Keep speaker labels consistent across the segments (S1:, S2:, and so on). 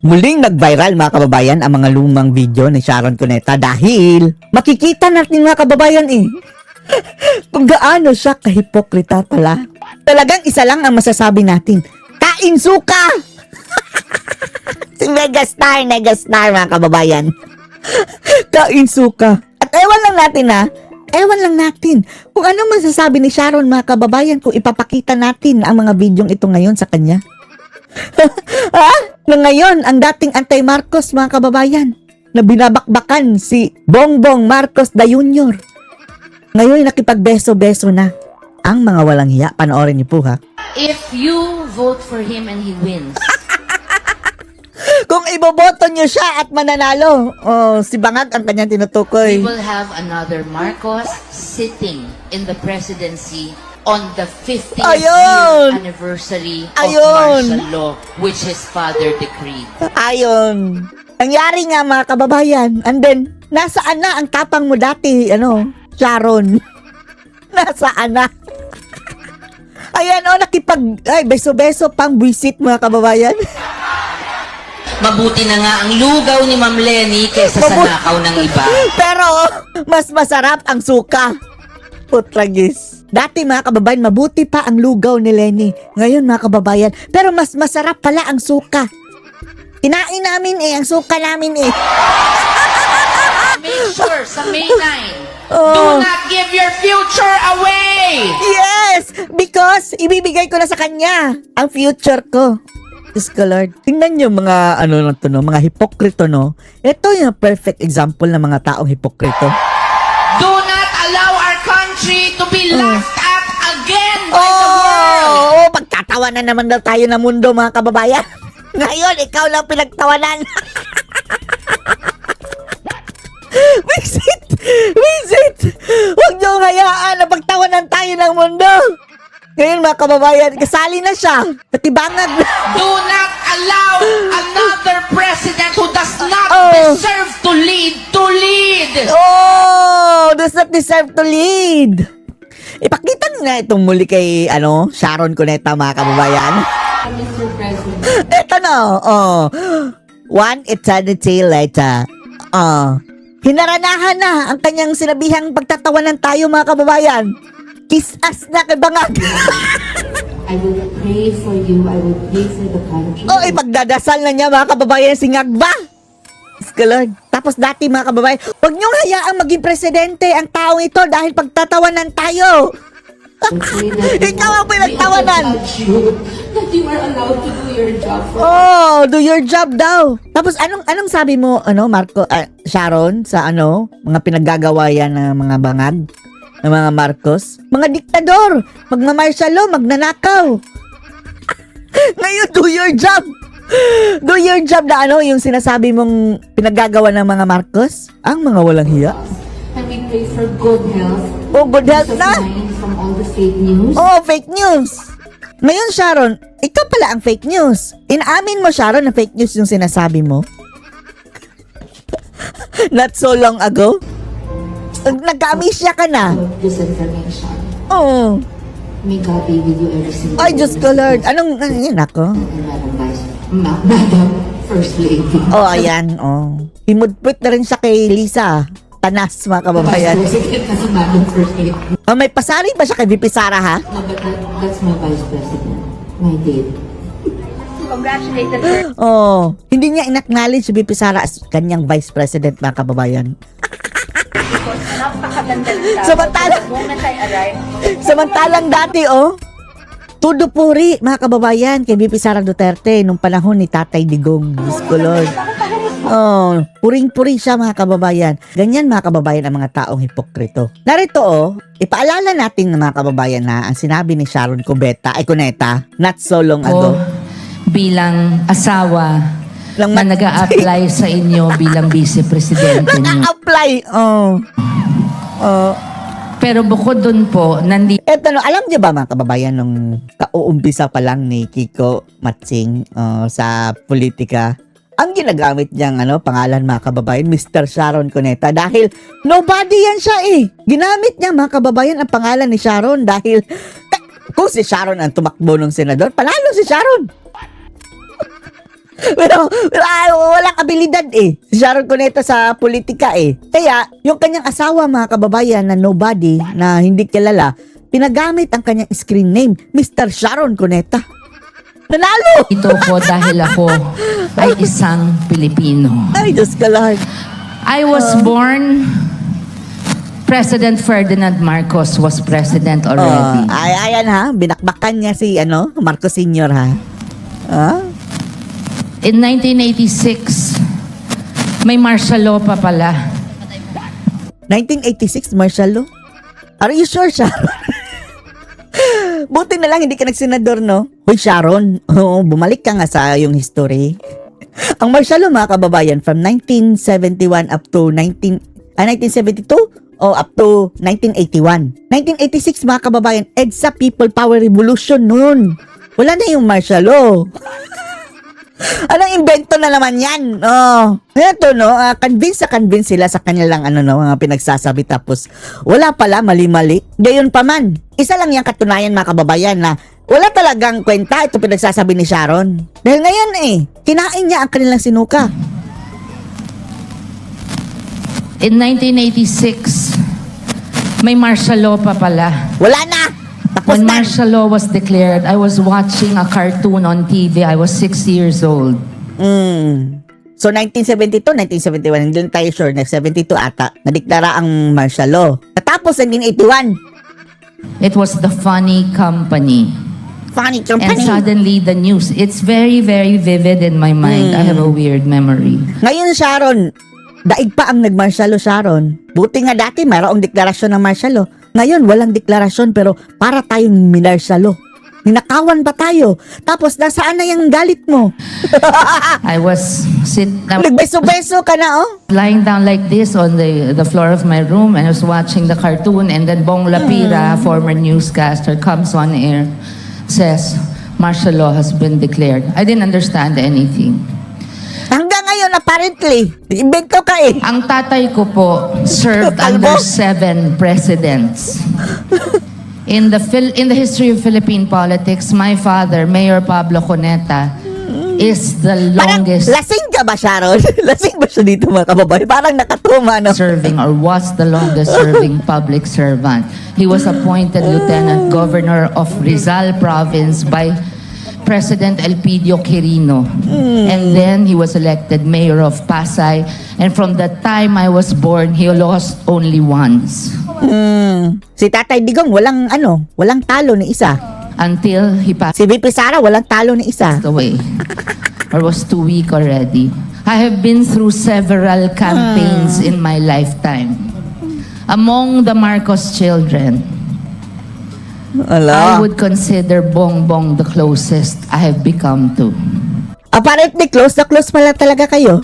S1: Muling nag-viral mga kababayan ang mga lumang video ni Sharon Cuneta dahil makikita natin mga kababayan kung gaano siya kahipokrita pala. Talagang isa lang ang masasabi natin, kain suka! Si megastar mga kababayan. Kain suka. At ewan lang natin kung anong masasabi ni Sharon mga kababayan kung ipapakita natin ang mga videong ito ngayon sa kanya. Na ngayon, ang dating anti-Marcos mga kababayan, na binabakbakan si Bongbong Marcos Jr. Ngayon, nakipagbeso-beso na ang mga walang hiya. Panoorin niyo po ha.
S2: If you vote for him and he wins,
S1: Kung iboboto niyo siya at mananalo, si Bangag ang kanyang
S2: we
S1: tinutukoy.
S2: will have another Marcos sitting in the presidency on the 50th
S1: Ayun!
S2: year anniversary
S1: Ayun!
S2: of martial law, which his father decreed.
S1: Ayon. Nangyari nga mga kababayan. And then, nasaan na ang tapang mo dati, Sharon? Nasaan na? Ayan, beso-beso pang buisit mga kababayan.
S2: Mabuti na nga ang lugaw ni Ma'am Lenny kesa sa nakaw ng iba.
S1: Pero, mas masarap ang suka. Putragis. Dati mga kababayan, mabuti pa ang lugaw ni Lenny. Ngayon mga kababayan, pero mas masarap pala ang suka. Kinain namin ang suka namin
S2: Make sure sa May 9,
S1: Oh.
S2: do not give your future away!
S1: Yes! Because ibibigay ko na sa kanya ang future ko. Diyos ko Lord. Tingnan nyo mga mga hipokrito, no? Ito yung perfect example ng mga taong hipokrito.
S2: Do not allow our country to be laughed at again by the world!
S1: Pagtatawanan naman daw tayo ng mundo mga kababayan. Ngayon, ikaw lang pinagtawanan. Visit! Huwag nyo hayaan na pagtawanan tayo ng mundo. Ngayon mga kababayan, kasali na siya. Patibangag na.
S2: Do not allow another president who does not
S1: Oh.
S2: deserve to lead.
S1: Does not deserve to lead. Ipakita na itong muli kay Sharon Cuneta mga kababayan.
S2: Mr. President.
S1: Ito na, one eternity later. Hinaranahan na ang kanyang sinabihang pagtatawanan tayo mga kababayan. Kiss us na kay Bangag.
S3: I will pray for you. I will pray for the country.
S1: Ipagdadasal na niya mga kababayan si Ngagba. Lord. Tapos dati mga kababayan, huwag niyong hayaang maging presidente ang taong ito dahil pagtatawanan tayo.
S3: And pray that
S1: Ikaw ang pinagtawanan.
S3: that you are allowed to do your job.
S1: Do your job daw. Tapos anong sabi mo, Sharon, sa mga pinaggagawa yan ng mga bangag, ng mga Marcos? Mga diktador, magmamartial law, magnanakaw. Ngayon, do your job. Do your job na yung sinasabi mong pinaggagawa ng mga Marcos? Ang mga walang hiya.
S3: And we pray for good health.
S1: Good health
S3: Peace of
S1: na.
S3: mind from all the fake news.
S1: Fake news. Ngayon, Sharon, ikaw pala ang fake news. Inaamin mo, Sharon, na fake news yung sinasabi mo? Not so long ago? Nagka-amnesia ka na?
S3: Of disinformation.
S1: Oo.
S3: May God be with you every single
S1: Ay,
S3: day.
S1: Diyos ko, Lord. Yun ako?
S3: And Madam First Lady.
S1: Ayan, Himudput na rin siya kay Lisa. Tanas, mga kababayan.
S3: Vice President kasi Madam First Lady.
S1: May pasari ba siya kay VP Sara, ha?
S3: No, but that's my Vice President. My date.
S1: Hindi niya in-acknowledge si VP Sara as kanyang Vice President, mga kababayan. Samantalang dati, tudo puri, mga kababayan, kay VP Sara Duterte nung panahon ni Tatay Digong. Diyos ko, Lord. Puring-puri siya, mga kababayan. Ganyan, mga kababayan, ang mga taong hipokrito. Narito, ipaalala natin ng mga kababayan na ang sinabi ni Sharon Cuneta, not so long ago.
S4: Bilang asawa na nag-a-apply sa inyo bilang vice-presidente niyo.
S1: Naka-apply.
S4: Pero bukod dun po,
S1: Eto, alam niyo ba mga kababayan nung kauumpisa pa lang ni Kiko Matsing sa politika, ang ginagamit niyang pangalan mga kababayan, Mr. Sharon Cuneta, dahil nobody yan siya Ginamit niya mga kababayan ang pangalan ni Sharon dahil kung si Sharon ang tumakbo ng senador, panalo si Sharon. pero walang abilidad eh. Si Sharon Cuneta sa politika eh. Kaya, yung kanyang asawa, mga kababayan, na nobody, na hindi kilala, pinagamit ang kanyang screen name, Mr. Sharon Cuneta. Nanalo!
S4: Ito ko dahil ako ay isang Pilipino.
S1: Ay, Diyos ka Lord.
S4: I was born, President Ferdinand Marcos was president already.
S1: Ayan ha, binakbakan niya si Marcos Sr. ha.
S4: In 1986, may martial law pa pala.
S1: 1986, martial law? Are you sure, Sharon? Buti na lang hindi ka nagsenador, no? Hoy, Sharon, bumalik ka nga sa yung history. Ang martial law, mga kababayan, from 1971 up to 1972 o up to 1981. 1986, mga kababayan, EDSA People Power Revolution noon. Wala na yung martial law. Anong invento na naman yan? Ito, no? Convince sila sa kanilang mga pinagsasabi, tapos wala pala, mali-mali. Gayon pa man. Isa lang yung katunayan, mga kababayan, na wala talagang kwenta ito pinagsasabi ni Sharon. Dahil ngayon kinain niya ang kanilang sinuka.
S4: In 1986, may martial law pa pala.
S1: Wala na! Tapos
S4: When
S1: na!
S4: martial law was declared, I was watching a cartoon on TV. I was 6 years old.
S1: So, 1972, 1971, hindi lang tayo sure, 72 ata, nadeklara ang martial law. Natapos, 1981.
S4: It was the Funny Company.
S1: Funny
S4: And
S1: company.
S4: suddenly, the news, it's very, very vivid in my mind. I have a weird memory.
S1: Ngayon, Sharon, daig pa ang nag-martial law, Sharon. Buti nga dati, mayroong deklarasyon ng martial law. Ngayon, walang deklarasyon, pero para tayong martial law. Ninakawan ba tayo? Tapos, nasaan na yung galit mo?
S4: I was
S1: Nagbeso-beso ka na,
S4: lying down like this on the floor of my room, and I was watching the cartoon, and then Bong Lapira, former newscaster, comes on air, says, martial law has been declared. I didn't understand anything.
S1: Hanggang ngayon, apparently, invento ka eh.
S4: Ang tatay ko po served
S1: Kalbo?
S4: under 7 presidents. In the history of Philippine politics, my father, Mayor Pablo Cuneta, is the
S1: Parang
S4: longest
S1: lasing ka ba, Sharon? Lasing ba siya dito, mga kababayan? Parang nakatuma, no?
S4: serving, or was the longest serving public servant. He was appointed Lieutenant Governor of Rizal Province by President Elpidio Quirino. And then he was elected Mayor of Pasay. And from the time I was born, he lost only once.
S1: Si Tatay Digong, walang talo ni isa.
S4: Until he passed
S1: Si VP Sara, walang talo ni isa.
S4: away. Or was too weak already. I have been through several campaigns in my lifetime. Among the Marcos children, I would consider Bongbong the closest I have become to.
S1: Apparently, close na close pala talaga kayo.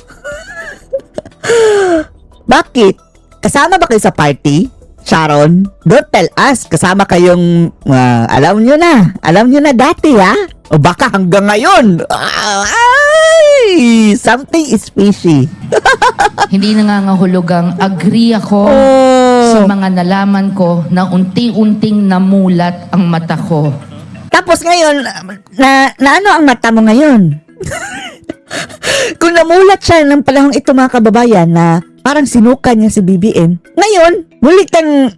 S1: Bakit? Kasama ba kayo sa party? Sharon, don't tell us. Kasama kayong, alam nyo na dati ha? O baka hanggang ngayon. Ay, something is fishy.
S4: Hindi nangangahulugang agree ako sa mga nalaman ko na unti-unting namulat ang mata ko.
S1: Tapos ngayon, na ano ang mata mo ngayon? Kung namulat siya ng panahong ito, mga kababayan, na parang sinuka niya si BBM, ngayon, muli kang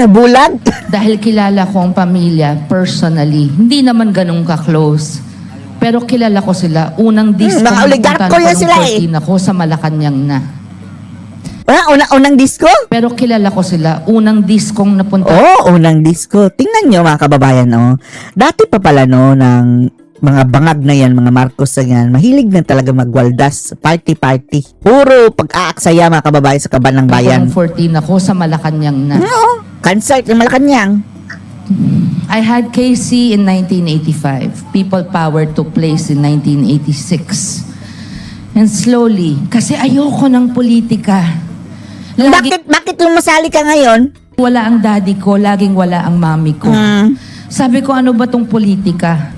S1: nabulag.
S4: Dahil kilala ko ang pamilya personally, hindi naman ganun ka-close. Pero kilala ko sila. Unang disco
S1: mga oligarko yan sila eh.
S4: ako sa Malacanang na.
S1: Unang disco?
S4: Pero kilala ko sila. Unang diskong napunta.
S1: Unang disco. Tingnan nyo, mga kababayan, dati pa pala, ng mga bangag na yan, mga Marcos na yan, mahilig na talaga magwaldas, party. Puro pag-aaksaya, mga kababayan, sa kaban ng bayan.
S4: 14 ako sa Malacanang na.
S1: Concert ng Malacanang.
S4: I had KC in 1985. People Power took place in 1986. And slowly, kasi ayoko ng politika.
S1: Bakit lumasali ka ngayon?
S4: Wala ang daddy ko, laging wala ang mami ko. Sabi ko, ano ba tong politika?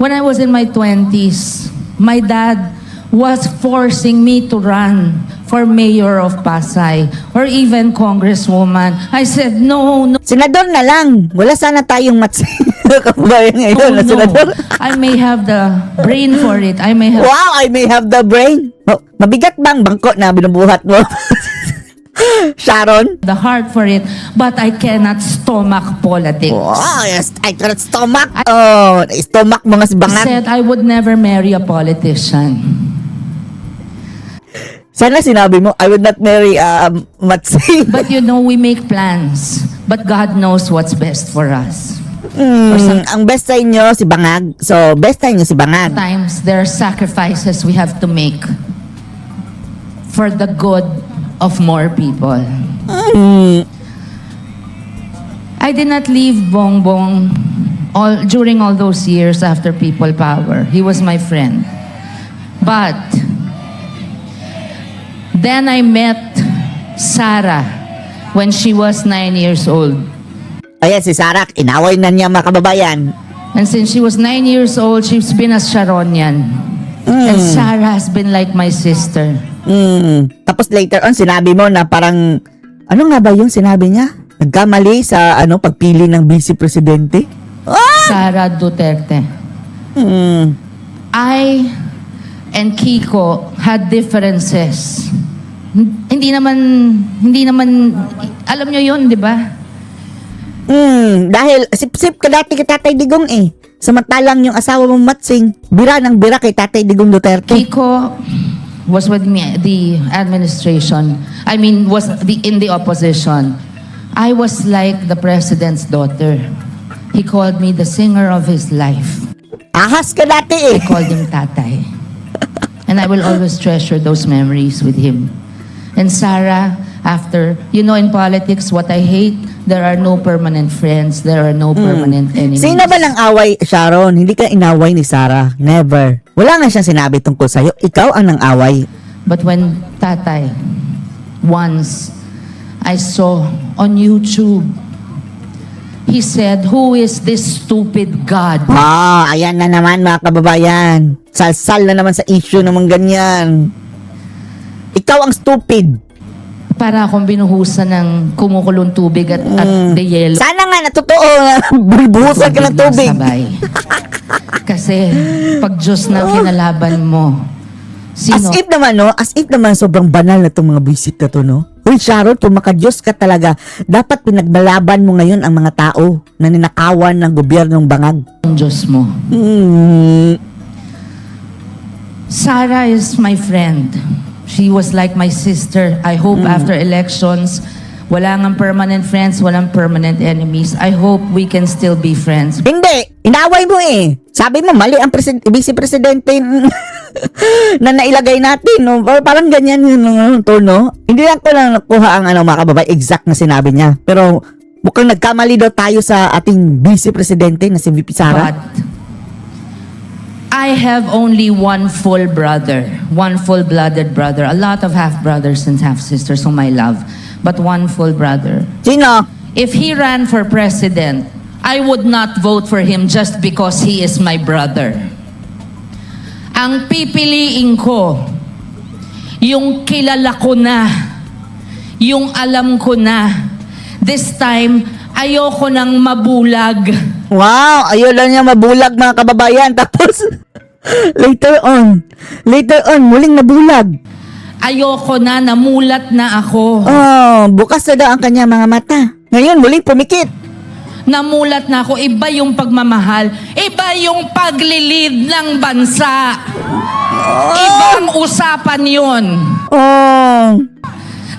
S4: When I was in my 20s, my dad was forcing me to run for mayor of Pasay or even congresswoman. I said, no, no,
S1: Senador na lang. Wala sana tayong matsing kababayan ngayon na
S4: no.
S1: senador.
S4: I may have the brain for it. I may have
S1: Wow, I may have the brain. Oh, mabigat bang bangko na binubuhat mo? Sharon?
S4: the heart for it, but I cannot stomach politics.
S1: Wow, yes, I cannot stomach. Oh, stomach mo nga si
S4: I
S1: Bangag.
S4: said I would never marry a politician.
S1: Sana sinabi mo, I would not marry matsing.
S4: But you know, we make plans. But God knows what's best for us.
S1: Ang best sa inyo, si Bangag. So, best sa inyo si Bangag.
S4: Sometimes there are sacrifices we have to make for the good of more people. I did not leave Bongbong during all those years after People Power. He was my friend. But then I met Sarah when she was 9 years old.
S1: Ayan, si Sarah, inaway na niya mga kababayan.
S4: And since she was 9 years old, she's been a Sharonian. And Sarah has been like my sister.
S1: Tapos later on, sinabi mo na parang, ano nga ba yung sinabi niya? Nagkamali sa pagpili ng vice presidente?
S4: Sara Duterte. I and Kiko had differences. Hindi naman, alam nyo yun, di ba?
S1: Dahil sip-sip ka dati kay Tatay Digong eh. Samantalang yung asawa mong Matsing, bira ng bira kay Tatay Digong Duterte.
S4: Kiko was with me, the administration. I mean, in the opposition. I was like the president's daughter. He called me the singer of his life.
S1: Ahas ka dati eh.
S4: I called him Tatay. And I will always treasure those memories with him. And Sarah, after, you know, in politics, what I hate, there are no permanent friends, there are no permanent enemies.
S1: Sino ba lang away, Sharon? Hindi ka inaway ni Sarah. Never. Wala nga siyang sinabi tungkol sa'yo. Ikaw ang nang-away.
S4: But when Tatay, once, I saw on YouTube, he said, who is this stupid God?
S1: Ayan na naman mga kababayan. Salsal na naman sa issue naman ganyan. Ikaw ang stupid.
S4: Para akong binuhusan ng kumukulong tubig at the yellow.
S1: Sana nga natotoo na bulbusan ka ng tubig.
S4: Sabay. Kasi pag Diyos na kinalaban mo,
S1: As
S4: sino?
S1: if naman, no? As if naman sobrang banal na itong mga visit na to, no? Uy, Sharon, kung makadiyos ka talaga, dapat pinaglalaban mo ngayon ang mga tao na ninakawan ng gobyernong Bangag.
S4: Ang Diyos mo. Sarah is my friend. She was like my sister. I hope after elections, wala ngang permanent friends, walang permanent enemies. I hope we can still be friends.
S1: Hindi, inaway mo eh. Sabi mo, mali ang vice-presidente na nailagay natin, no? Parang ganyan yun, no? Hindi lang ko lang nakuha ang mga kababay, exact na sinabi niya. Pero mukhang nagkamali daw tayo sa ating vice-presidente na si VP Sara.
S4: But I have only one full brother, one full-blooded brother. A lot of half-brothers and half-sisters whom I love, but one full brother.
S1: Sino?
S4: If he ran for president, I would not vote for him just because he is my brother. Ang pipiliin ko, yung kilala ko na, yung alam ko na. This time, ayoko nang mabulag.
S1: Wow, ayaw lang niya mabulag mga kababayan. Tapos, later on, muling nabulag.
S4: Ayoko na, namulat na ako.
S1: Bukas na daw ang kanya mga mata. Ngayon, muling pumikit.
S4: Namulat na ako. Iba yung pagmamahal. Iba yung paglilid ng bansa. Ibang usapan yun.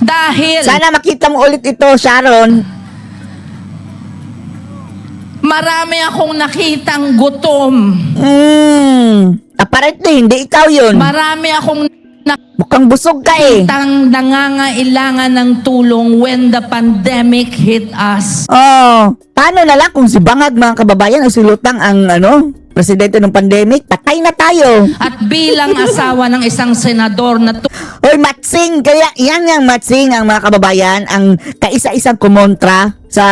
S4: Dahil
S1: Sana makita mo ulit ito, Sharon.
S4: marami akong nakitang gutom.
S1: Apparently, hindi ikaw yun.
S4: Marami akong
S1: Mukhang busog ka eh.
S4: nakitang nangangailangan ng tulong when the pandemic hit us.
S1: Paano na lang kung si Bangag mga kababayan o si Lutang ang presidente ng pandemic? Patay na tayo.
S4: At bilang asawa ng isang senador na
S1: Hoy, Matsing! Kaya yan yung Matsing ang mga kababayan, ang kaisa-isang kumontra sa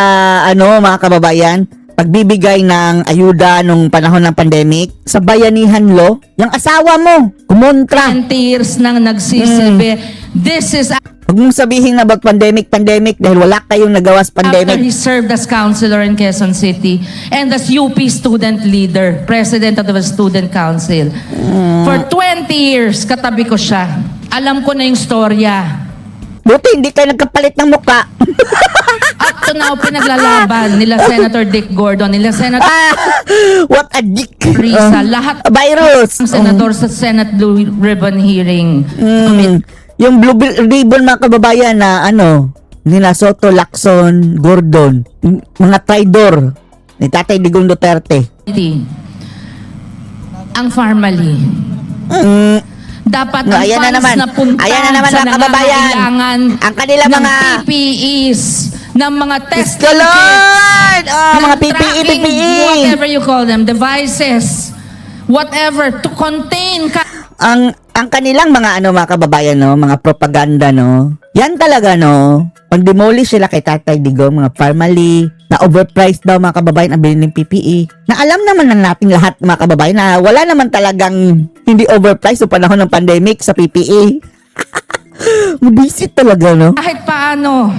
S1: mga kababayan. pagbibigay ng ayuda nung panahon ng pandemic sa Bayanihan Law, yung asawa mo, kumontra.
S4: 20 years nang nagsisilbi. This is
S1: Huwag mong sabihin na about pandemic dahil wala kayong nagawa sa
S4: after
S1: pandemic.
S4: he served as councilor in Quezon City and as UP student leader, president of the student council. For 20 years, katabi ko siya. Alam ko na yung storya.
S1: Buti hindi kayo nagkapalit ng mukha.
S4: Up to now, pinaglalaban nila Senator Dick Gordon, nila Senator
S1: What a dick.
S4: Risa, lahat
S1: Virus.
S4: ng senador sa Senate Blue Ribbon hearing.
S1: Yung blue ribbon mga kababayan na nila Soto, Lacson, Gordon, mga traidor ni Tatay Digong Duterte.
S4: Ang family. Dapat ang
S1: Ayan na
S4: funds
S1: naman.
S4: na punta
S1: Ayan na naman
S4: sa
S1: mga kababayan.
S4: nangangailangan
S1: Ang kanila
S4: ng
S1: mga
S4: PPEs, ng mga
S1: Diyos
S4: testing
S1: ko,
S4: kits,
S1: Lord!
S4: ng
S1: Mga PPE,
S4: tracking,
S1: PPE.
S4: whatever you call them, devices, whatever, to contain
S1: Ang kanilang mga mga kababayan mga propaganda yan talaga pag demolish sila kay Tatay Digong, mga family na overpriced daw mga kababayan ang bilhin ng PPE, na alam naman na nating lahat mga kababayan na wala naman talagang hindi overpriced sa panahon ng pandemic sa PPE. Mabisit talaga
S4: kahit paano.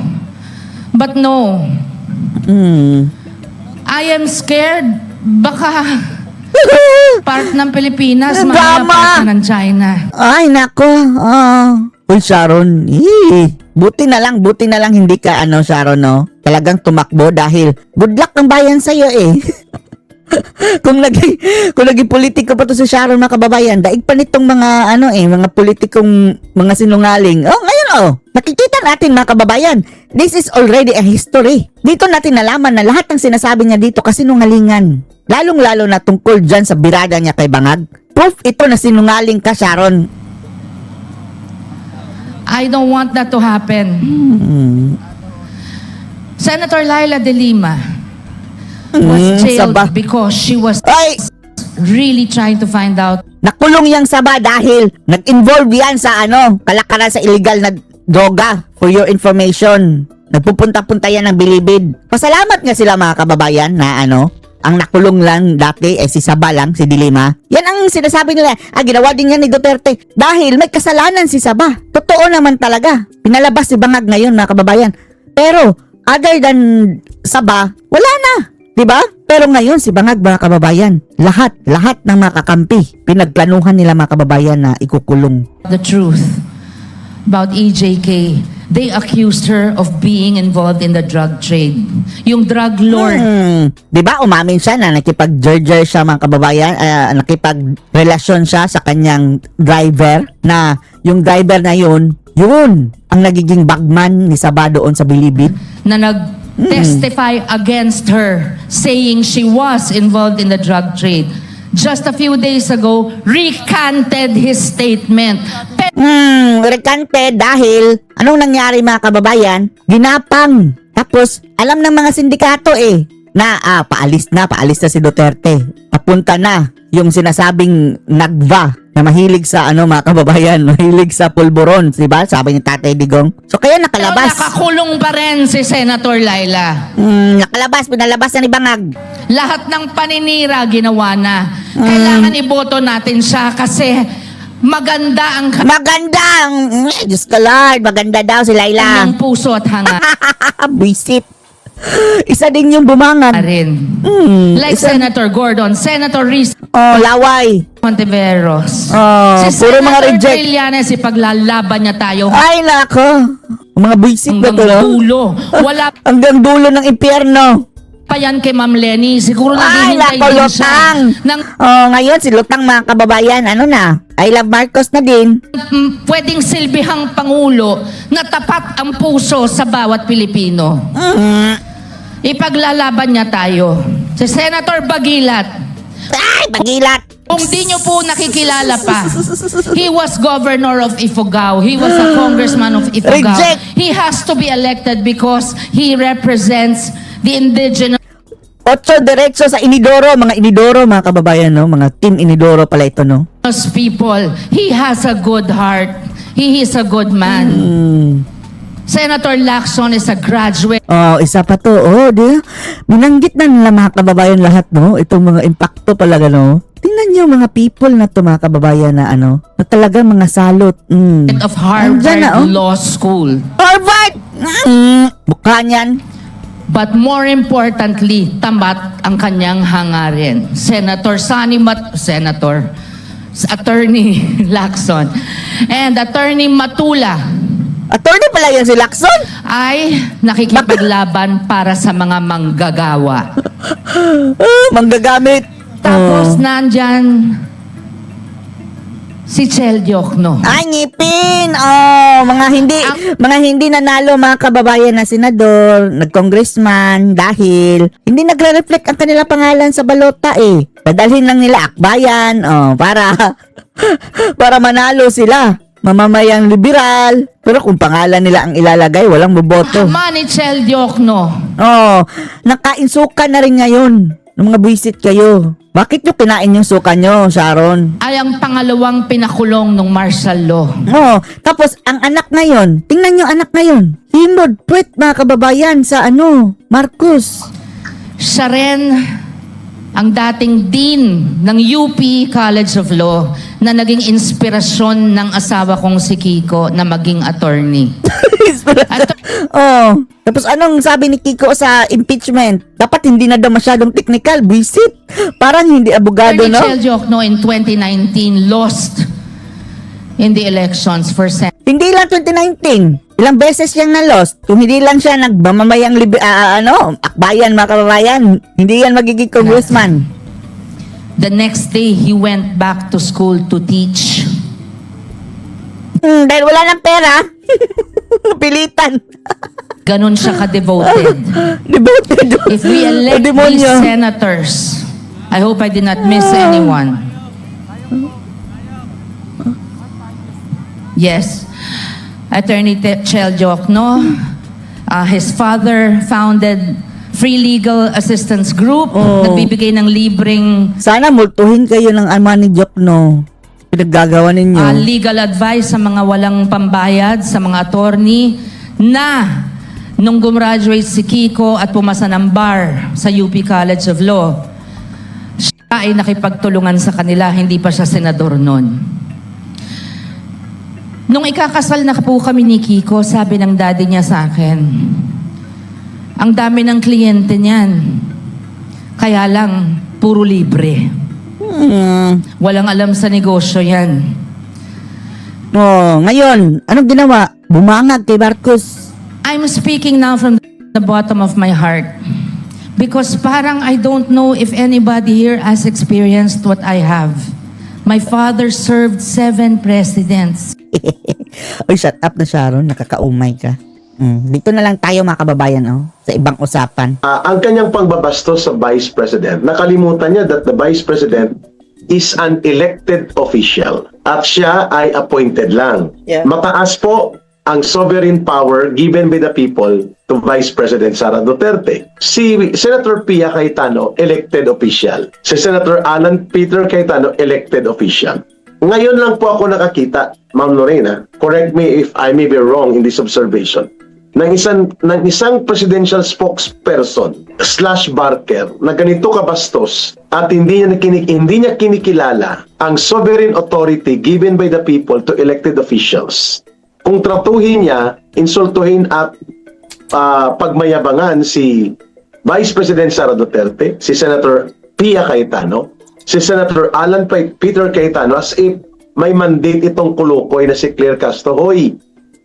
S4: But no, I am scared. Baka part ng Pilipinas, mamaya
S1: Drama!
S4: part na ng China.
S1: Ay nako. Uy Sharon, buti na lang hindi ka Sharon talagang tumakbo dahil good luck ang bayan sa iyo kung naging politiko pa to si Sharon mga kababayan, daig pa nitong mga mga politikong mga sinungaling. Ngayon nakikita natin mga kababayan, this is already a history. Dito natin nalaman na lahat ng sinasabi niya dito kasi sinungalingan. Lalong-lalo na tungkol dyan sa birada niya kay Bangag. Proof ito na sinungaling ka, Sharon.
S4: I don't want that to happen. Senator Laila De Lima was jailed
S1: Saba.
S4: because she was
S1: Ay!
S4: really trying to find out
S1: Nakulong yang Saba dahil nag-involve yan sa kalakaran sa illegal na droga. For your information. Nagpupunta-punta yan ng bilibid. Pasalamat nga sila mga kababayan na ang nakulong lang dati si Saba lang, si Dilima. Yan ang sinasabi nila. Ginawa din yan ni Duterte. Dahil may kasalanan si Saba. Totoo naman talaga. Pinalabas si Bangag ngayon mga kababayan. Pero, other than Saba, wala na. Diba? Pero ngayon si Bangag mga kababayan, lahat ng mga kakampi, pinagplanuhan nila mga kababayan na ikukulong.
S4: the truth about EJK. They accused her of being involved in the drug trade. Yung drug lord.
S1: Diba? Umamin siya na nakipag-jerjer siya mga kababayan, nakipag-relasyon siya sa kanyang driver, na yung driver na yun ang nagiging bagman ni Saba doon sa Bilibid.
S4: Na nag-testify against her, saying she was involved in the drug trade. Just a few days ago, recanted his statement.
S1: Rekante dahil anong nangyari mga kababayan? Ginapang. Tapos, alam ng mga sindikato na paalis na si Duterte. Papunta na yung sinasabing nagva na mahilig sa mga kababayan, mahilig sa pulburon, diba? Sabi ni Tatay Digong. So kaya
S4: Pero
S1: nakalabas.
S4: nakakulong pa rin si Senator Laila.
S1: Pinalabas na ni Bangag.
S4: Lahat ng paninira ginawa na. Kailangan iboto natin siya kasi maganda ang
S1: Diyos ko Lord, maganda daw si Laila.
S4: kanyang puso at hanga
S1: Bisit. Isa din yung bumangan.
S4: rin. Like Senator Gordon, Senator Risa
S1: Laway.
S4: Montiveros.
S1: Puro mga reject.
S4: Trillanes, ipaglalaban niya tayo
S1: Ay, nako. Mga buisit na
S4: hanggang
S1: to, no?
S4: dulo. Wala
S1: Hanggang dulo ng impyerno.
S4: pa yan kay Ma'am Lenny. Siguro
S1: Ay,
S4: naghihintay
S1: nako,
S4: din siya
S1: Lutang.
S4: ng
S1: Ngayon, si Lutang mga kababayan, na? I love Marcos na din.
S4: pwedeng silbihang pangulo na tapat ang puso sa bawat Pilipino. Ipaglalaban niya tayo. Si Senator Bagilat,
S1: Ay, Bagilat.
S4: kung di nyo po nakikilala pa, he was governor of Ifugao. He was a congressman of Ifugao.
S1: Reject.
S4: He has to be elected because he represents the indigenous
S1: Ocho diretso sa Inidoro, mga kababayan, no? Mga team Inidoro pala ito, no?
S4: people. He has a good heart. He is a good man. Senator Lacson is a graduate
S1: Oh, isa pa to. Oh, di binanggit na nila mga kababayan lahat, no? Itong mga impacto pala, no? Tingnan niyo mga people na to, mga kababayan na ano, na talaga mga salot.
S4: of Harvard
S1: Andyan na, oh.
S4: Law School.
S1: Harvard! Mukha niyan.
S4: But more importantly, tamat ang kanyang hangarin. Attorney Lacson and Attorney Matula
S1: Attorney pala yan si Lacson.
S4: ay nakikipaglaban para sa mga manggagawa.
S1: Manggagamit.
S4: Tapos nandyan si Chel Diokno.
S1: Ay, ngipin! Oh, mga hindi nanalo mga kababayan na senador, nag-congressman, dahil hindi nagre-reflect ang kanila pangalan sa balota eh. Dadalhin lang nila akbayan, para manalo sila. Mamamayang liberal. Pero kung pangalan nila ang ilalagay, walang boboto.
S4: Ama ni Chel Diokno.
S1: Oh, nakainsuka na rin ngayon. Ng mga buwisit kayo. Bakit nyo kinain yung suka nyo, Sharon?
S4: Ay ang pangalawang pinakulong ng martial law.
S1: Oh, tapos ang anak ngayon, tingnan nyo anak ngayon. Hinod, puwet mga kababayan sa Marcos.
S4: Siya rin ang dating dean ng UP College of Law na naging inspirasyon ng asawa kong si Kiko na maging attorney.
S1: Oh, tapos anong sabi ni Kiko sa impeachment? Dapat hindi na daw masyadong technical, visit. Parang hindi abogado,
S4: Attorney
S1: no?
S4: Chel Diokno in 2019 lost in the elections for Senate.
S1: Hindi lang 2019. Ilang beses siyang na-lost. Kung hindi lang siya nagmamamayang akbayan mga kababayan, hindi yan magiging congressman.
S4: The next day, he went back to school to teach.
S1: Dahil wala ng pera. Pilitan.
S4: Ganon siya ka-devoted.
S1: Devoted.
S4: If we elect
S1: Demonyo.
S4: these senators, I hope I did not miss anyone. Yes. Attorney Chel Diokno, his father founded Free Legal Assistance Group, nagbibigay ng libreng
S1: Sana multuhin kayo ng ama ni Diokno. Pinaggagawa ninyo.
S4: legal advice sa mga walang pambayad, sa mga attorney na nung gumraduate si Kiko at pumasa ng bar sa UP College of Law, siya ay nakipagtulungan sa kanila, hindi pa siya senador noon. Nung ikakasal na po kami ni Kiko, sabi ng daddy niya sa akin, ang dami ng kliyente niyan, kaya lang puro libre. Walang alam sa negosyo yan.
S1: Oh, ngayon, anong ginawa? Bumangag kay Marcos.
S4: I'm speaking now from the bottom of my heart. Because parang I don't know if anybody here has experienced what I have. My father served 7 presidents.
S1: Oy, shut up na Sharon, nakakaumay ka. Dito na lang tayo mga kababayan, sa ibang usapan.
S5: Ang kanyang pangbabastos sa Vice President, nakalimutan niya that the Vice President is an elected official at siya ay appointed lang.
S1: Yeah.
S5: Mataas po ang sovereign power given by the people to Vice President Sara Duterte. Si Senator Pia Cayetano, elected official. Si Senator Alan Peter Cayetano, elected official. Ngayon lang po ako nakakita, Ma'am Lorena, correct me if I may be wrong in this observation, ng isang presidential spokesperson / barker na ganito kabastos at hindi niya kinikilala ang sovereign authority given by the people to elected officials. Kung tratuhin niya, insultuhin at pagmayabangan si Vice President Sara Duterte, si Senator Pia Cayetano, si Senator Alan Peter Cayetano as if may mandate itong kulukoy na si Claire Castro. Hoy,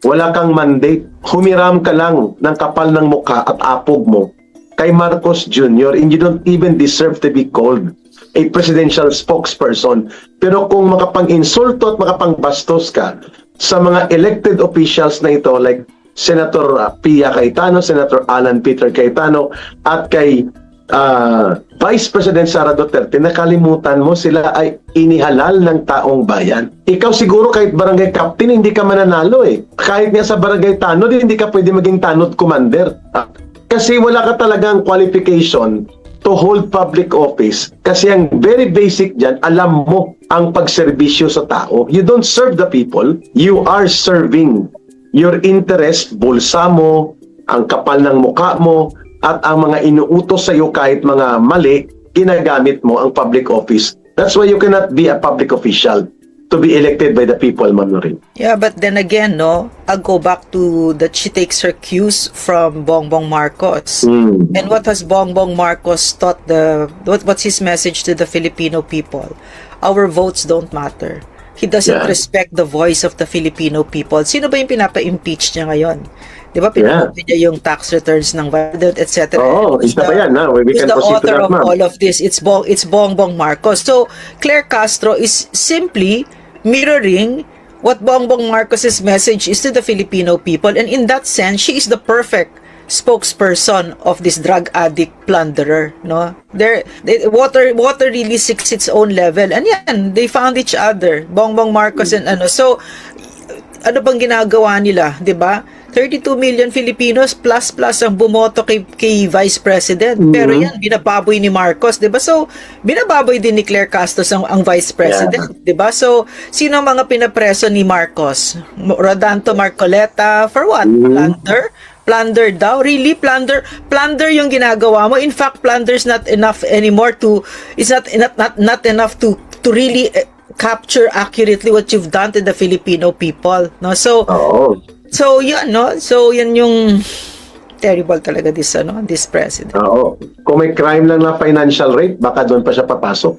S5: wala kang mandate. Humiram ka lang ng kapal ng mukha at apog mo kay Marcos Jr. and you don't even deserve to be called a presidential spokesperson. Pero kung makapang-insulto at makapangbastos ka sa mga elected officials na ito like Senator Pia Cayetano, Senator Alan Peter Cayetano at kay Vice President Sara Duterte, nakalimutan mo sila ay inihalal ng taong bayan. Ikaw siguro kahit barangay captain, hindi ka mananalo eh. Kahit nga sa barangay tanod, hindi ka pwede maging tanod commander. Kasi wala ka talagang qualification to hold public office. Kasi ang very basic dyan, alam mo ang pagserbisyo sa tao. You don't serve the people, you are serving your interest, bulsa mo, ang kapal ng mukha mo, at ang mga inuutos sa iyo kahit mga mali, ginagamit mo ang public office. That's why you cannot be a public official to be elected by the people, Ma'am Lorraine.
S6: Yeah, but then again, no, I'll go back to that she takes her cues from Bongbong Marcos. And what has Bongbong Marcos taught what's his message to the Filipino people? Our votes don't matter. He doesn't
S5: Yeah.
S6: respect the voice of the Filipino people. Sino ba yung pinapa-impeach niya ngayon? Di ba, pinapagod niya yung tax returns ng President, etc.
S5: Oo,
S6: Who's
S5: isa pa yan, ha? We
S6: who's
S5: can
S6: the
S5: proceed to
S6: author
S5: that,
S6: of
S5: ma'am.
S6: all of this? It's Bongbong Marcos. So, Claire Castro is simply mirroring what Bongbong Marcos's message is to the Filipino people, and in that sense, she is the perfect spokesperson of this drug addict plunderer, no? Water really seeks its own level, and yan, they found each other, Bongbong Marcos and ano. So, ano bang ginagawa nila, 'di ba? 32 million Filipinos plus ang bumoto kay Vice President. Pero yan, binababoy ni Marcos, 'di ba? So, binababoy din ni Claire Castro ang Vice President, 'di ba? So, sino ang mga pinapreso ni Marcos? Rodanto Marcoleta for what? Plunder daw? Really? Plunder yung ginagawa mo. In fact, plunder's not enough anymore it's not enough to really capture accurately what you've done to the Filipino people, no?
S5: Oo.
S6: So yan, no? So yan yung terrible talaga this president.
S5: Oo. Kung may crime lang na financial rape, baka doon pa siya papasok.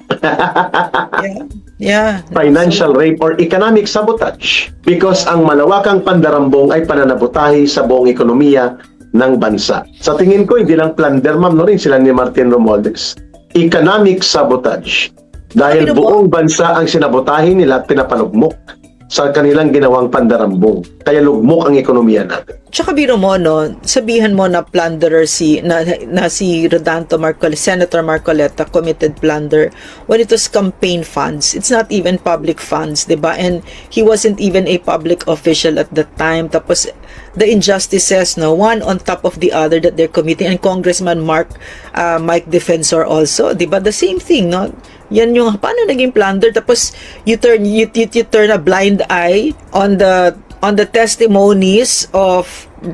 S6: Yeah.
S5: Financial rape or economic sabotage. Because ang malawakang pandarambong ay pananabutahi sa buong ekonomiya ng bansa. Sa tingin ko, hindi lang plunder, Ma'am Lorraine, sila ni Martin Romualdez. Economic sabotage. Dahil buong bansa ang sinabotahin nila at pinapanugmok sa kanilang ginawang pandarambong. Kaya lugmok ang ekonomiya natin.
S6: Tsaka biro mo, no, sabihan mo na plunderer si Rodanto Marcoleta, Senator Marcoleta committed plunder when it was campaign funds. It's not even public funds, 'di ba? And he wasn't even a public official at that time. Tapos the injustices, no, one on top of the other that they're committing, and Congressman Mike Defensor also, 'di ba? The same thing, no? Yan yung paano naging plunder, tapos you turn a blind eye on the testimonies of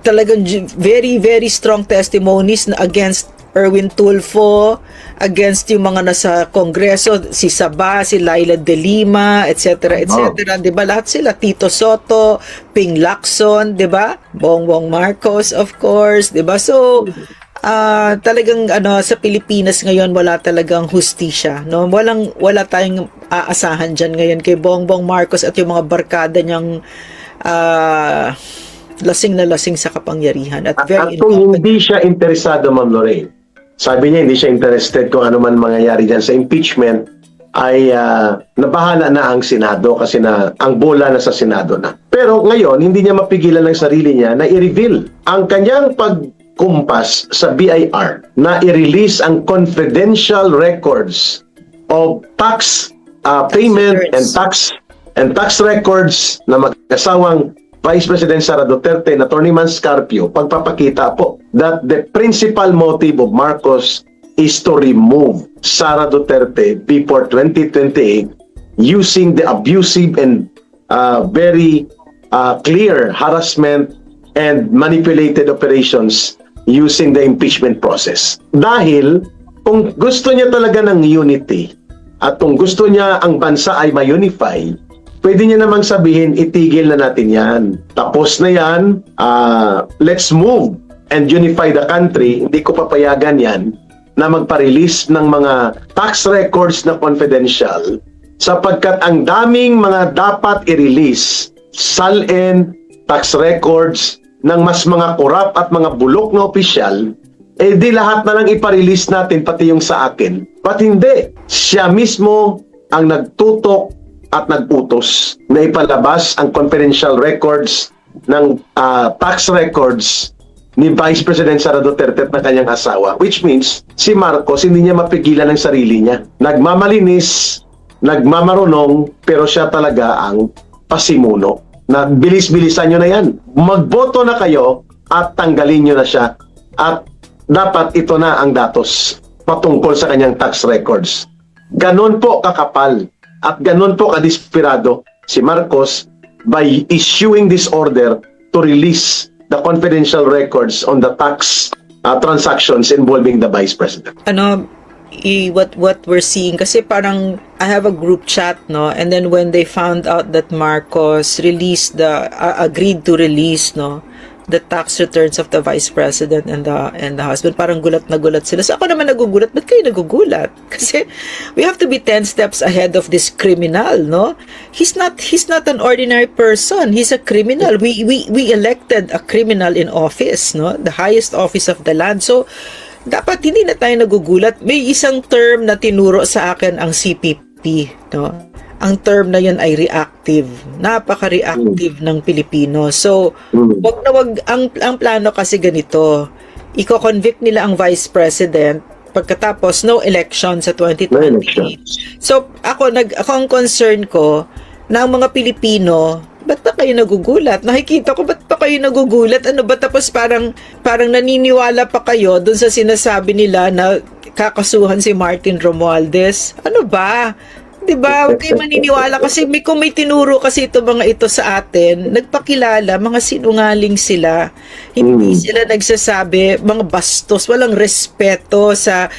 S6: talagang very very strong testimonies na against Erwin Tulfo, against yung mga nasa Kongreso, si Saba, si Laila De Lima, etc. etc. 'Di ba? Lahat sila, Tito Soto, Ping Lacson, 'di ba? Bongbong Marcos, of course, 'di ba? So talagang sa Pilipinas ngayon wala talagang hustisya, no? Wala tayong aasahan diyan ngayon kay Bongbong Marcos at yung mga barkada niyang lasing na lasing sa kapangyarihan at very
S5: At kung hindi siya interesado, Ma'am Lorraine, sabi niya hindi siya interested kung ano man mangyayari dyan sa impeachment, ay nabahala na ang Senado kasi ang bola na sa Senado na. Pero ngayon, hindi niya mapigilan ng sarili niya na i-reveal ang kanyang pagkumpas sa BIR na i-release ang confidential records of tax payment and tax records na mag-asawang Vice President Sara Duterte and Attorney Manscarpio, pagpapakita po that the principal motive of Marcos is to remove Sara Duterte before 2028 using the abusive and very clear harassment and manipulated operations using the impeachment process. Dahil kung gusto niya talaga ng unity at kung gusto niya ang bansa ay ma-unify, pwede niya namang sabihin, itigil na natin yan. Tapos na yan, let's move and unify the country. Hindi ko papayagan yan na magpa-release ng mga tax records na confidential sapagkat ang daming mga dapat i-release, SALN, tax records ng mas mga korap at mga bulok na opisyal, di lahat na lang ipa-release natin, pati yung sa akin. Pati hindi. Siya mismo ang nagtutok at nag-utos na ipalabas ang confidential records ng tax records ni Vice President Sara Duterte at ng kanyang asawa. Which means, si Marcos hindi niya mapigilan ang sarili niya. Nagmamalinis, nagmamarunong, pero siya talaga ang pasimuno. Na bilis-bilisan nyo na yan. Magboto na kayo at tanggalin nyo na siya. At dapat ito na ang datos patungkol sa kanyang tax records. Ganon po kakapal at ganon po kadesperado si Marcos by issuing this order to release the confidential records on the tax transactions involving the Vice President.
S6: What we're seeing, kasi parang I have a group chat, no, and then when they found out that Marcos released agreed to release, no, the tax returns of the Vice President and the husband, parang gulat na gulat sila. So ako naman nagugulat, ba't kayo nagugulat? Kasi we have to be 10 steps ahead of this criminal, no? He's not an ordinary person. He's a criminal. We elected a criminal in office, no? The highest office of the land. So dapat hindi na tayo nagugulat. May isang term na tinuro sa akin ang CPP, no? Ang term na yun ay reactive. Napaka-reactive ng Pilipino. So, ang plano kasi ganito. Iko-convict nila ang Vice President pagkatapos no election sa 2028. So, ako ang concern ko na ang mga Pilipino, ba't ba kayo nagugulat? Nakikita ko, ba't pa kayo nagugulat? Ano ba? Tapos parang naniniwala pa kayo dun sa sinasabi nila na kakasuhan si Martin Romualdez. Ano ba? Diba? Huwag kayo maniniwala kasi kung may tinuro kasi ito mga ito sa atin, nagpakilala, mga sinungaling sila. Hindi sila nagsasabi, mga bastos, walang respeto sa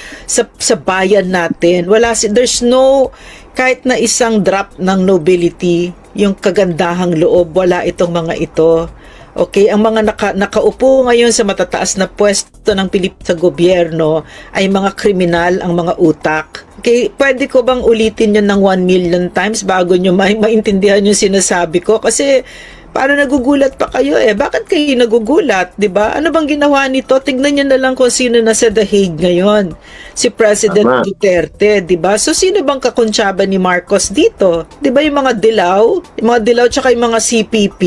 S6: bayan natin. There's no, kahit na isang drop ng nobility, yung kagandahang loob, wala itong mga ito. Okay, ang mga nakaupo ngayon sa matataas na pwesto ng sa gobyerno ay mga kriminal, ang mga utak. Okay, pwede ko bang ulitin yun ng 1 million times bago nyo maintindihan yung sinasabi ko? Kasi para nagugulat pa kayo Bakit kayo nagugulat, 'di ba? Ano bang ginawa nito? Tignan niyo na lang kung sino nasa The Hague ngayon. Si President Duterte, 'di ba? So sino bang kakontsaba ni Marcos dito? 'Di ba yung mga dilaw tsaka yung mga CPP,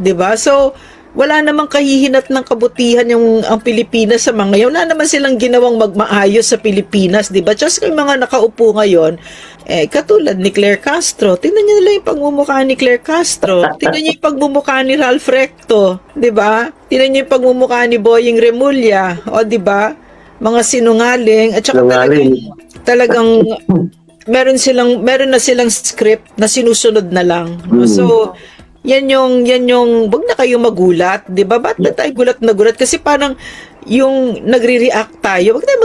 S6: 'di ba? So wala namang kahihinat ng kabutihan ang Pilipinas sa mga yun. Wala naman silang ginawang magmaayos sa Pilipinas, 'di ba? Just yung mga nakaupo ngayon, katulad ni Claire Castro. Tingnan niyo nila yung pagmumukha ni Claire Castro. Tingnan niyo yung pagmumukha ni Ralph Recto, 'di ba? Tingnan niyo yung pagmumukha ni Boying Remulla, o 'di ba? Mga sinungaling at saka talagang meron na silang script na sinusunod na lang. No? So yan yung wag na kayo magulat, 'di ba? Ba't na tayo gulat na gulat? Kasi parang yung nagre-react tayo. Wag tayong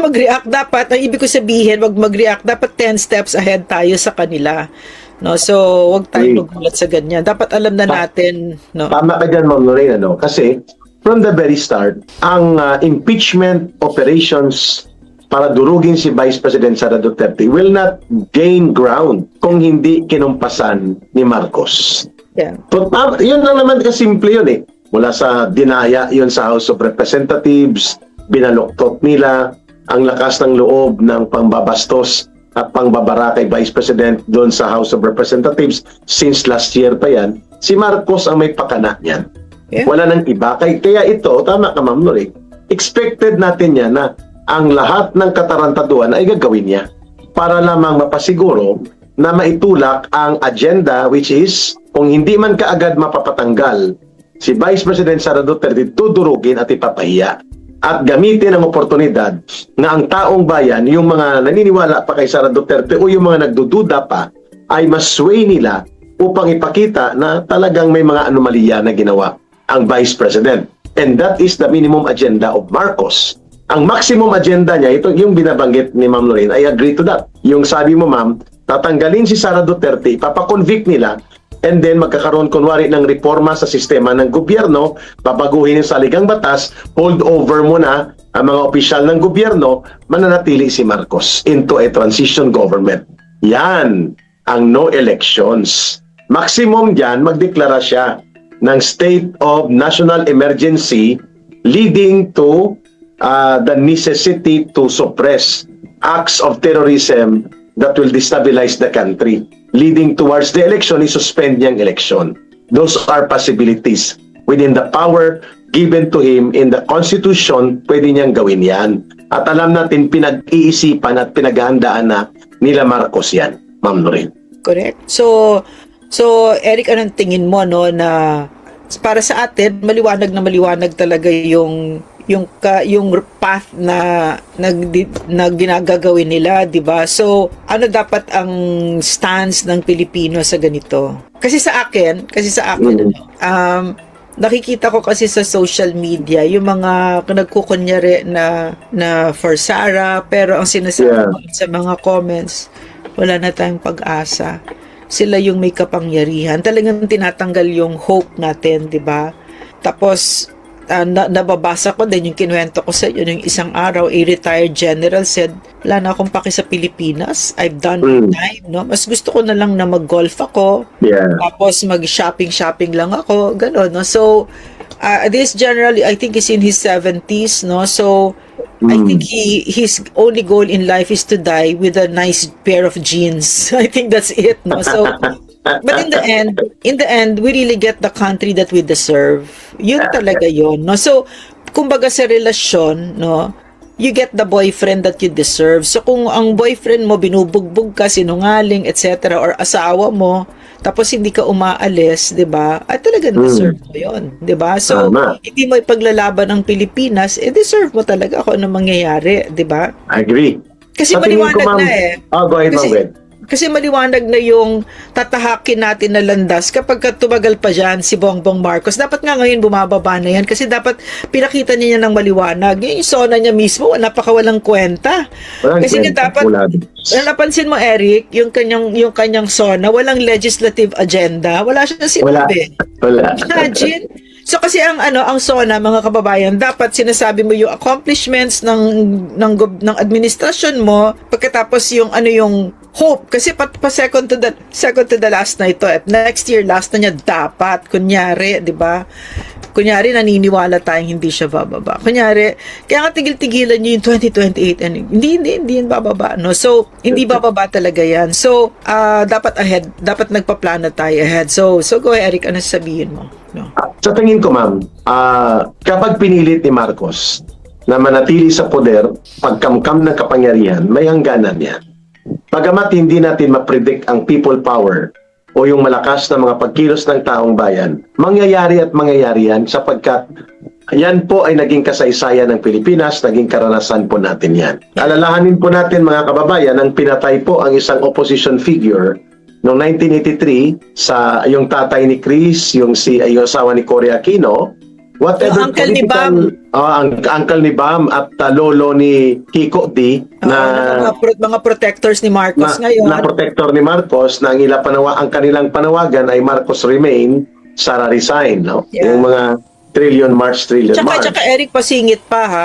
S6: mag-react. Dapat, ang ibig ko sabihin, wag mag-react. Dapat 10 steps ahead tayo sa kanila. No? So, wag tayong magulat sa ganyan. Dapat alam na natin, no?
S5: Tama ka dyan, Ma'am Lorraine, kasi from the very start, ang impeachment operations para durugin si Vice President Sara Duterte will not gain ground kung hindi kinumpasan ni Marcos.
S6: Yeah.
S5: So, yun lang naman kasimple yun Mula sa dinaya yun sa House of Representatives, binaluktot nila ang lakas ng loob ng pangbabastos at pangbabara kay Vice President doon sa House of Representatives since last year pa yan. Si Marcos ang may pakana niyan.
S6: Yeah.
S5: Wala nang iba. Kaya ito, tama ka Ma'am Nori, expected natin yan na ang lahat ng katarantaduhan ay gagawin niya para lamang mapasiguro na maitulak ang agenda, which is kung hindi man kaagad mapapatanggal si Vice President Sara Duterte, tudurugin at ipapahiya at gamitin ang oportunidad na ang taong bayan, yung mga naniniwala pa kay Sara Duterte o yung mga nagdududa pa, ay masway nila upang ipakita na talagang may mga anomalya na ginawa ang Vice President. And that is the minimum agenda of Marcos. Ang maximum agenda niya, ito yung binabanggit ni Ma'am Lorraine, I agree to that. Yung sabi mo Ma'am, tatanggalin si Sara Duterte, ipapakonvict nila, and then magkakaroon kunwari ng reforma sa sistema ng gobyerno, babaguhin yung saligang batas, hold over muna ang mga opisyal ng gobyerno, mananatili si Marcos into a transition government. Yan ang no elections. Maximum dyan, magdeklara siya ng state of national emergency leading to the necessity to suppress acts of terrorism that will destabilize the country, leading towards the election, i-suspend niyang election. Those are possibilities. Within the power given to him in the Constitution, pwede niyang gawin yan. At alam natin, pinag-iisipan at pinaghahandaan na nila Marcos yan, Ma'am Lorraine.
S6: Correct. So Eric, anong tingin mo, no, na para sa atin, maliwanag na maliwanag talaga yung yung path na ginagagawin nila, 'di ba? So, ano dapat ang stance ng Pilipino sa ganito? Kasi sa akin, nakikita ko kasi sa social media yung mga nagkukunyari na for Sara, pero ang sinasabi ko sa mga comments, wala na tayong pag-asa. Sila yung may kapangyarihan. Talagang tinatanggal yung hope natin, 'di ba? Tapos nababasa ko din yung kinuwento ko sa iyo yung isang araw, a retired general said, wala na akong paki sa Pilipinas. I've done my time, no? Mas gusto ko na lang na mag-golf ako.
S5: Yeah.
S6: Tapos mag-shopping lang ako, gano'n, no? So, this general, I think is in his 70s, no? So, I think his only goal in life is to die with a nice pair of jeans. I think that's it, no? So, but in the end, we really get the country that we deserve. Yun talaga yun, no? So, kumbaga sa relasyon, no? You get the boyfriend that you deserve. So, kung ang boyfriend mo binubugbog ka, sinungaling, etc., or asawa mo, tapos hindi ka umaalis, 'di ba? At talagang deserve mo 'yon, 'di ba? So, hindi mo ipaglalaban ang Pilipinas, deserve mo talaga kung ano mangyayari, 'di ba?
S5: I agree.
S6: Kasi
S5: Sa tingin ko,
S6: maliwanag
S5: ma'am,
S6: na eh.
S5: Go ahead, ma'am, Gwen.
S6: Kasi maliwanag na yung tatahakin natin na landas kapag tumagal pa dyan si Bongbong Marcos. Dapat nga ngayon bumababa na yan kasi dapat pinakita niya ng maliwanag. Yung SONA niya mismo, napakawalang kwenta. Kasi nga dapat, napansin mo Eric, yung kanyang SONA, walang legislative agenda. Wala siyang sinabi.
S5: Wala.
S6: Imagine. So kasi ang SONA, mga kababayan, dapat sinasabi mo yung accomplishments ng administrasyon mo, pagkatapos yung yung hope, kasi pa second to the last na ito, at next year last na niya dapat, kunyari, 'di ba? Kunyari naniniwala tayong hindi siya bababa. Kunyari, kaya nga tigil-tigilan niyo yung 2028 and hindi yan bababa, no? So, hindi bababa talaga yan. So, dapat nagpaplano tayo ahead. So go ahead, Eric, ano sabihin mo? No.
S5: Sa tingin ko, ma'am, kapag pinilit ni Marcos na manatili sa poder, pagkamkam ng kapangyarihan, may hangganan yan. Bagamat hindi natin ma-predict ang people power o yung malakas na mga pagkilos ng taong bayan, mangyayari yan sapagkat yan po ay naging kasaysayan ng Pilipinas, naging karanasan po natin yan. Alalahanin po natin, mga kababayan, ang pinatay po ang isang opposition figure noong 1983 sa yung tatay ni Chris, yung asawa ni Cory Aquino, whatever
S6: yung uncle ni Bam.
S5: Ang uncle ni Bam at lolo ni Kiko D na
S6: mga protectors ni Marcos ngayon.
S5: Na protector ni Marcos na ang kanilang panawagan ay Marcos remain, Sara resign, no?
S6: Yeah.
S5: Yung mga March trillion.
S6: Tsaka Eric, pasingit pa ha,